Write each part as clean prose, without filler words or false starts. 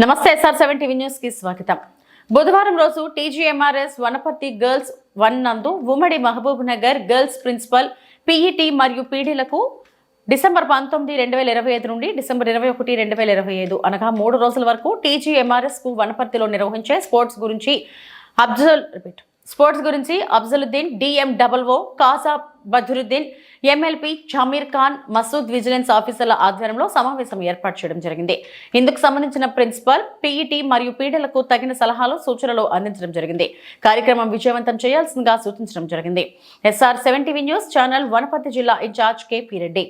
నమస్తే SR7 TV news కి స్వాగతం. బుధవారం రోజు TGMRS వనపర్తి గర్ల్స్ 1 నందు ఉమ్మడి Mahabubnagar girls principal PET మరియు పీడీలకు డిసెంబర్ 19, 2025 నుండి డిసెంబర్ 21, 2025 అనగా 3 రోజుల వరకు TGMRS కు వనపర్తిలో నిర్వహించే స్పోర్ట్స్ గురించి అఫ్జలుద్దీన్ DMOO కాజా బద్రుద్దీన్ MLP జమీర్ ఖాన్ మసూద్ విజిలెన్స్ ఆఫీసర్ల ఆధ్వర్యంలో సమావేశం ఏర్పాటు చేయడం జరిగింది. ఇందుకు సంబంధించిన ప్రిన్సిపల్ PET మరియు పీడీలకు తగిన సలహాలు సూచనలు అందించడం జరిగింది. కార్యక్రమం విజయవంతం చేయాల్సిందిగా సూచించడం జరిగింది. SR7 TV news channel Wanaparthy జిల్లా in-charge KP Reddy.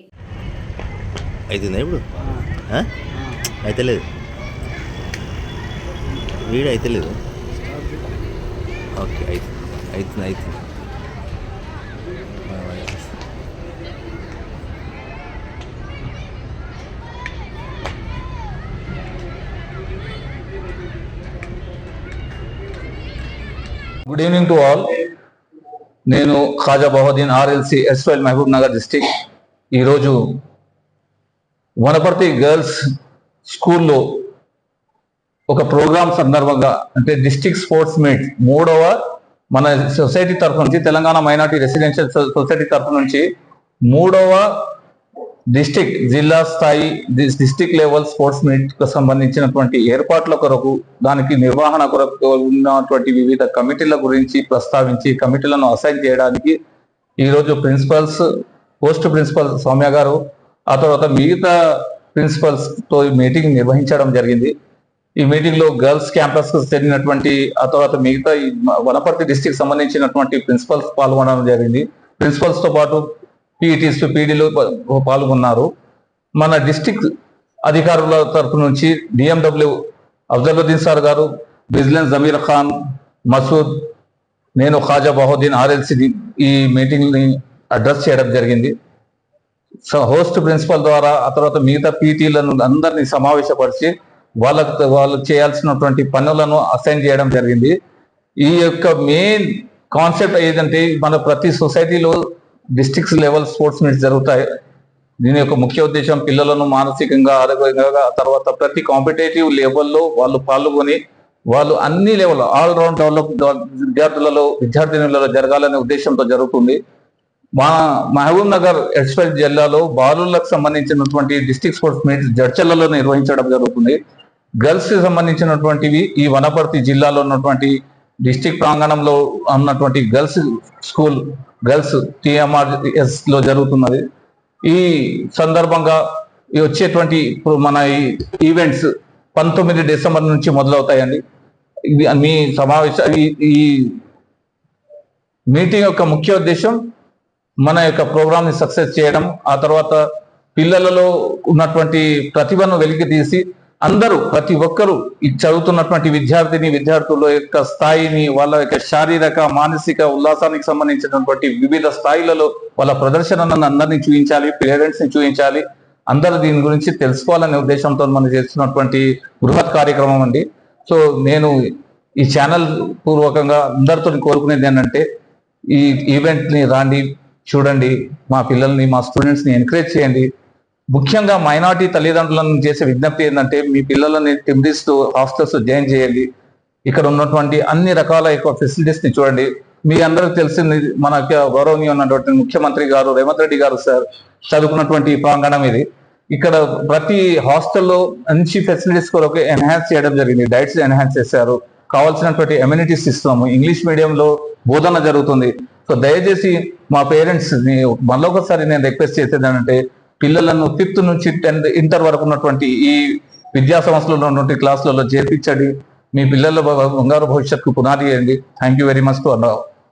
Good evening to all. నేను ఖాజా బహుద్దీన్ RLC ఎస్వైల్ మహబూబ్ నగర్ డిస్టిక్. ఈరోజు వనపర్తి గర్ల్స్ స్కూల్లో ఒక ప్రోగ్రామ్ సందర్భంగా అంటే డిస్టిక్ స్పోర్ట్స్ మీట్ 3వ మన సొసైటీ తరఫు నుంచి తెలంగాణ మైనార్టీ రెసిడెన్షియల్ సొసైటీ తరఫు నుంచి 3వ డిస్టిక్ జిల్లా స్థాయి డిస్టిక్ లెవెల్ స్పోర్ట్స్ మీట్ కు సంబంధించినటువంటి ఏర్పాట్ల కొరకు దానికి నిర్వహణ కొరకు ఉన్నటువంటి వివిధ కమిటీల గురించి ప్రస్తావించి కమిటీలను అసైన్ చేయడానికి ఈరోజు ప్రిన్సిపల్స్ పోస్ట్ ప్రిన్సిపల్ సౌమ్య గారు ఆ తర్వాత మిగతా ప్రిన్సిపల్స్ తో మీటింగ్ నిర్వహించడం జరిగింది. ఈ మీటింగ్ లో గర్ల్స్ క్యాంపస్ కు చెందినటువంటి ఆ తర్వాత మిగతా వనపర్తి డిస్టిక్ సంబంధించినటువంటి ప్రిన్సిపల్స్ పాల్గొనడం జరిగింది. ప్రిన్సిపల్స్ తో పాటు PETs పీడీలు పాల్గొన్నారు. మన డిస్టిక్ అధికారుల తరఫు నుంచి DMW అఫ్జలుద్దీన్ సార్ గారు, విజిలెన్స్ జమీర్ ఖాన్, మసూద్, నేను ఖాజా బహుద్దీన్ RLC ఈ మీటింగ్ ని అడ్రస్ చేయడం జరిగింది. హోస్ట్ ప్రిన్సిపల్ ద్వారా ఆ తర్వాత మిగతా PETలను అందరినీ సమావేశపరిచి వాళ్ళు చేయాల్సినటువంటి పనులను అసైన్ చేయడం జరిగింది. ఈ యొక్క మెయిన్ కాన్సెప్ట్ ఏదంటే మన ప్రతి సొసైటీలో డిస్ట్రిక్ట్స్ లెవెల్ స్పోర్ట్స్ మీట్స్ జరుగుతాయి. దీని యొక్క ముఖ్య ఉద్దేశం పిల్లలను మానసికంగా ఆరోగ్యంగా తర్వాత ప్రతి కాంపిటేటివ్ లెవెల్లో వాళ్ళు పాల్గొని వాళ్ళు అన్ని లెవెల్ ఆల్ రౌండ్ డెవలప్ విద్యార్థినులలో జరగాలనే ఉద్దేశంతో జరుగుతుంది. మా మహబూబ్ నగర్ ఎస్వైల్ జిల్లాలో బాలులకు సంబంధించినటువంటి డిస్ట్రిక్ట్ స్పోర్ట్స్ మీట్స్ జడ్చర్లలో నిర్వహించడం జరుగుతుంది. గర్ల్స్ కి సంబంధించినటువంటివి ఈ వనపర్తి జిల్లాలో ఉన్నటువంటి డిస్ట్రిక్ట్ ప్రాంగణంలో ఉన్నటువంటి గర్ల్స్ స్కూల్ గర్ల్స్ TMRS లో జరుగుతున్నది. ఈ సందర్భంగా వచ్చేటువంటి ఇప్పుడు మన ఈ ఈవెంట్స్ 19 డిసెంబర్ నుంచి మొదలవుతాయండి. ఇది మీ ఈ మీటింగ్ యొక్క ముఖ్య ఉద్దేశం మన యొక్క ప్రోగ్రామ్ ని సక్సెస్ చేయడం, ఆ తర్వాత పిల్లలలో ఉన్నటువంటి ప్రతిభను వెలికి తీసి అందరూ ప్రతి ఒక్కరూ చదువుతున్నటువంటి విద్యార్థుల యొక్క స్థాయిని వాళ్ళ యొక్క శారీరక మానసిక ఉల్లాసానికి సంబంధించినటువంటి వివిధ స్థాయిలలో వాళ్ళ ప్రదర్శనను అందరినీ చూపించాలి, పేరెంట్స్ ని చూపించాలి, అందరూ దీని గురించి తెలుసుకోవాలనే ఉద్దేశంతో మనం చేస్తున్నటువంటి బృహత్ కార్యక్రమం అండి. సో నేను ఈ ఛానల్ పూర్వకంగా అందరితో కోరుకునేది ఏంటంటే ఈ ఈవెంట్ ని రాండి, చూడండి, మా పిల్లల్ని మా స్టూడెంట్స్ ని ఎంకరేజ్ చేయండి. ముఖ్యంగా మైనార్టీ తల్లిదండ్రులను చేసే విజ్ఞప్తి ఏంటంటే మీ పిల్లలని టిమ్డిస్ హాస్టల్స్ జాయిన్ చేయండి. ఇక్కడ ఉన్నటువంటి అన్ని రకాల యొక్క ఫెసిలిటీస్ ని చూడండి. మీ అందరికి తెలిసింది మన గౌరవనీయ ఉన్నటువంటి ముఖ్యమంత్రి గారు రేవంత్ రెడ్డి గారు సార్ చదువుకున్నటువంటి ప్రాంగణం ఇది. ఇక్కడ ప్రతి హాస్టల్లో మంచి ఫెసిలిటీస్ కొరకు ఎన్హాన్స్ చేయడం జరిగింది. డైట్స్ ఎన్హాన్స్ చేశారు, కావాల్సినటువంటి అమ్యూనిటీస్ ఇస్తున్నాము, ఇంగ్లీష్ మీడియంలో బోధన జరుగుతుంది. సో దయచేసి మా పేరెంట్స్ ని మళ్ళొకసారి నేను రిక్వెస్ట్ చేసేది ఏంటంటే పిల్లలను 5th నుంచి 10th ఇంటర్ వరకు ఉన్నటువంటి ఈ విద్యా సంస్థలలో ఉన్నటువంటి క్లాసులలో చేర్పించండి. మీ పిల్లల బంగారు భవిష్యత్తుకు పునాది చేయండి. Thank you very much to అన్నారు.